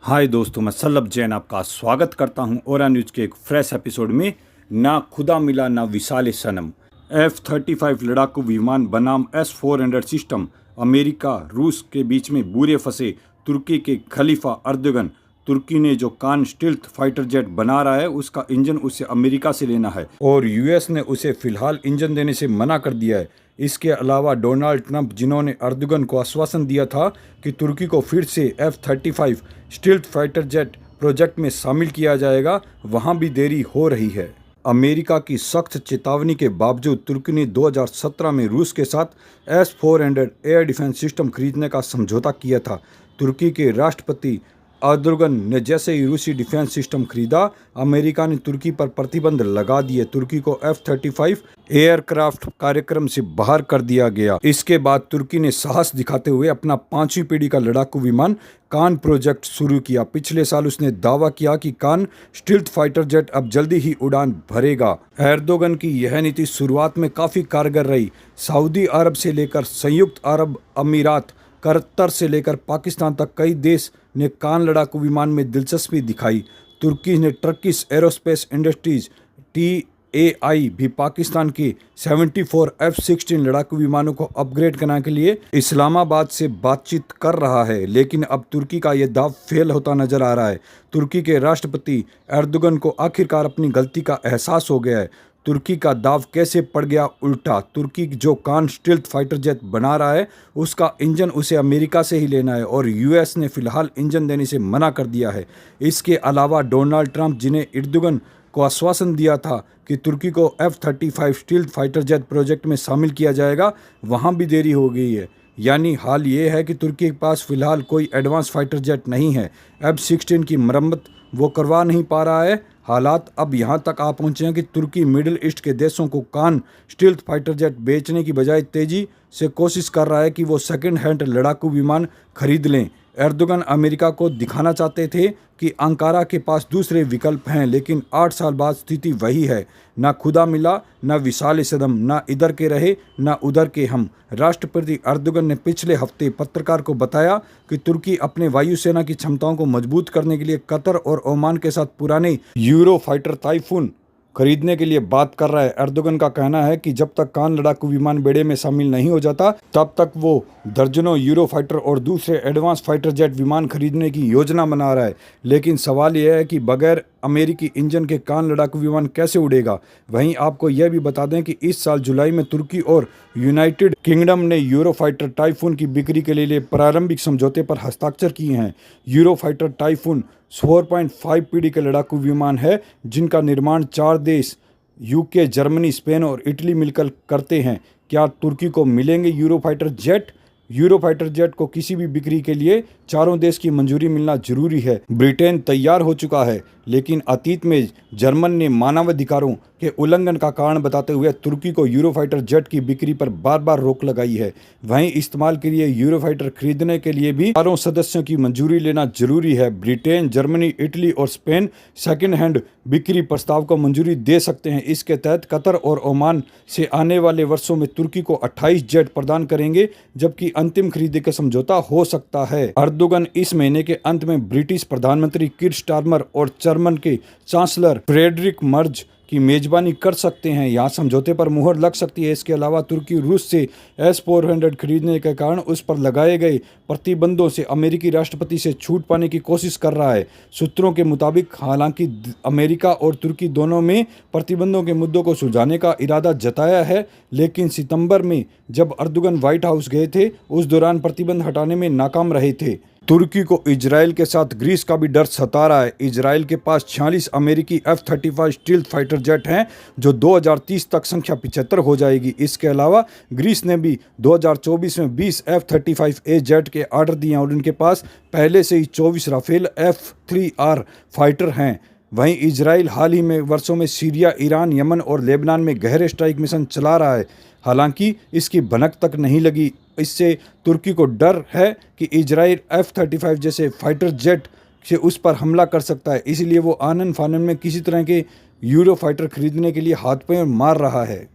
हाय दोस्तों, मैं सल्लभ जैन आपका स्वागत करता हूं ओरा न्यूज़ के एक फ्रेश एपिसोड में। ना खुदा मिला ना विसाले सनम। F-35 लड़ाकू विमान बनाम S-400 सिस्टम अमेरिका रूस के बीच में बुरे फंसे तुर्की के खलीफा अर्दोगन। तुर्की ने जो कान स्टील्थ फाइटर जेट बना रहा है उसका इंजन उसे अमेरिका से लेना है और यूएस ने उसे फिलहाल इंजन देने से मना कर दिया है। इसके अलावा डोनाल्ड ट्रंप, जिन्होंने अर्दोगन को आश्वासन दिया था कि तुर्की को फिर से F-35 stealth fighter jet project में शामिल किया जाएगा, वहां भी देरी हो रही है। अमेरिका की सख्त चेतावनी के बावजूद तुर्की ने 2017 में रूस के साथ S-400 एयर डिफेंस सिस्टम खरीदने का समझौता किया था। तुर्की के राष्ट्रपति अर्दोगन ने जैसे ही रूसी डिफेंस सिस्टम खरीदा, अमेरिका ने तुर्की पर प्रतिबंध लगा दिए। तुर्की को F-35 एयरक्राफ्ट कार्यक्रम से बाहर कर दिया गया। इसके बाद तुर्की ने साहस दिखाते हुए अपना 5वीं पीढ़ी का लड़ाकू विमान कान प्रोजेक्ट शुरू किया। पिछले साल उसने दावा किया कि कान स्टील्थ फाइटर जेट अब जल्दी ही उड़ान भरेगा। अर्दोगन की यह नीति शुरुआत में काफ़ी कारगर रही। सऊदी अरब से लेकर संयुक्त अरब अमीरात, कतर से लेकर पाकिस्तान तक कई देश ने कान लड़ाकू विमान में दिलचस्पी दिखाई। तुर्की ने टर्किश एरोस्पेस इंडस्ट्रीज TAI भी पाकिस्तान के 74 F-16 लड़ाकू विमानों को अपग्रेड करने के लिए इस्लामाबाद से बातचीत कर रहा है, लेकिन अब तुर्की का यह दाव फेल होता नजर आ रहा है। तुर्की के राष्ट्रपति अर्दोगन को आखिरकार अपनी गलती का एहसास हो गया है। तुर्की का दाव कैसे पड़ गया उल्टा। तुर्की जो कान स्टील्थ फाइटर जेट बना रहा है उसका इंजन उसे अमेरिका से ही लेना है और यूएस ने फिलहाल इंजन देने से मना कर दिया है। इसके अलावा डोनाल्ड ट्रंप, जिन्हें अर्दोगन को आश्वासन दिया था कि तुर्की को F-35 stealth fighter jet project में शामिल किया जाएगा, वहां भी देरी हो गई है। यानी हाल ये है कि तुर्की के पास फिलहाल कोई एडवांस फाइटर जेट नहीं है। F-16 की मरम्मत वो करवा नहीं पा रहा है। हालात अब यहाँ तक आ पहुँचे हैं कि तुर्की मिडिल ईस्ट के देशों को कान स्टील्थ फाइटर जेट बेचने की बजाय तेजी से कोशिश कर रहा है कि वो सेकंड हैंड लड़ाकू विमान खरीद लें। अर्दोगन अमेरिका को दिखाना चाहते थे कि अंकारा के पास दूसरे विकल्प हैं, लेकिन 8 साल बाद स्थिति वही है। ना खुदा मिला ना विसाले सदम, ना इधर के रहे ना उधर के हम। राष्ट्रपति अर्दोगन ने पिछले हफ्ते पत्रकार को बताया कि तुर्की अपने वायुसेना की क्षमताओं को मजबूत करने के लिए कतर और ओमान के साथ पुराने यूरो फाइटर टाइफून खरीदने के लिए बात कर रहा है। अर्दोगन का कहना है कि जब तक कान लड़ाकू विमान बेड़े में शामिल नहीं हो जाता तब तक वो दर्जनों यूरो फाइटर और दूसरे एडवांस फाइटर जेट विमान खरीदने की योजना बना रहा है। लेकिन सवाल यह है कि बगैर अमेरिकी इंजन के कान लड़ाकू विमान कैसे उड़ेगा। वहीं आपको यह भी बता दें कि इस साल जुलाई में तुर्की और यूनाइटेड किंगडम ने यूरो फाइटर टाइफून की बिक्री के लिए प्रारंभिक समझौते पर हस्ताक्षर किए हैं। यूरो फाइटर टाइफून 4.5 पीढ़ी के लड़ाकू विमान है, जिनका निर्माण 4 देश UK, जर्मनी, स्पेन और इटली मिलकर करते हैं। क्या तुर्की को मिलेंगे euro fighter jet? Euro fighter jet को किसी भी बिक्री के लिए चारों देश की मंजूरी मिलना जरूरी है। ब्रिटेन तैयार हो चुका है, लेकिन अतीत में जर्मन ने मानवाधिकारों के उल्लंघन का कारण बताते हुए तुर्की को यूरो फाइटर जेट की बिक्री पर बार बार रोक लगाई है। वहीं इस्तेमाल के लिए यूरो फाइटर खरीदने के लिए भी चारों सदस्यों की मंजूरी लेना जरूरी है। ब्रिटेन, जर्मनी, इटली और स्पेन सेकेंड हैंड बिक्री प्रस्ताव को मंजूरी दे सकते हैं। इसके तहत कतर और ओमान से आने वाले वर्षों में तुर्की को 28 जेट प्रदान करेंगे, जबकि अंतिम खरीदी का समझौता हो सकता है। अर्दोगन इस महीने के अंत में ब्रिटिश प्रधानमंत्री कीर स्टारमर और जर्मन के चांसलर फ्रेडरिक मर्ज की मेजबानी कर सकते हैं। यहाँ समझौते पर मुहर लग सकती है। इसके अलावा तुर्की रूस से S-400 खरीदने के कारण उस पर लगाए गए प्रतिबंधों से अमेरिकी राष्ट्रपति से छूट पाने की कोशिश कर रहा है। सूत्रों के मुताबिक हालांकि अमेरिका और तुर्की दोनों में प्रतिबंधों के मुद्दों को सुलझाने का इरादा जताया है, लेकिन सितंबर में जब अर्दोगन व्हाइट हाउस गए थे उस दौरान प्रतिबंध हटाने में नाकाम रहे थे। तुर्की को इजराइल के साथ ग्रीस का भी डर सता रहा है। इजराइल के पास 46 अमेरिकी F-35 स्टील्थ फाइटर जेट हैं, जो 2030 तक संख्या 75 हो जाएगी। इसके अलावा ग्रीस ने भी 2024 में 20 F-35A जेट के ऑर्डर दिए और उनके पास पहले से ही 24 राफेल F-3R फाइटर हैं। वहीं इजराइल हाल ही में वर्षों में सीरिया, ईरान, यमन और लेबनान में गहरे स्ट्राइक मिशन चला रहा है। हालांकि इसकी भनक तक नहीं लगी। इससे तुर्की को डर है कि इजराइल F-35 जैसे फाइटर जेट से उस पर हमला कर सकता है, इसलिए वो आनन फानन में किसी तरह के यूरो फाइटर खरीदने के लिए हाथ पैर मार रहा है।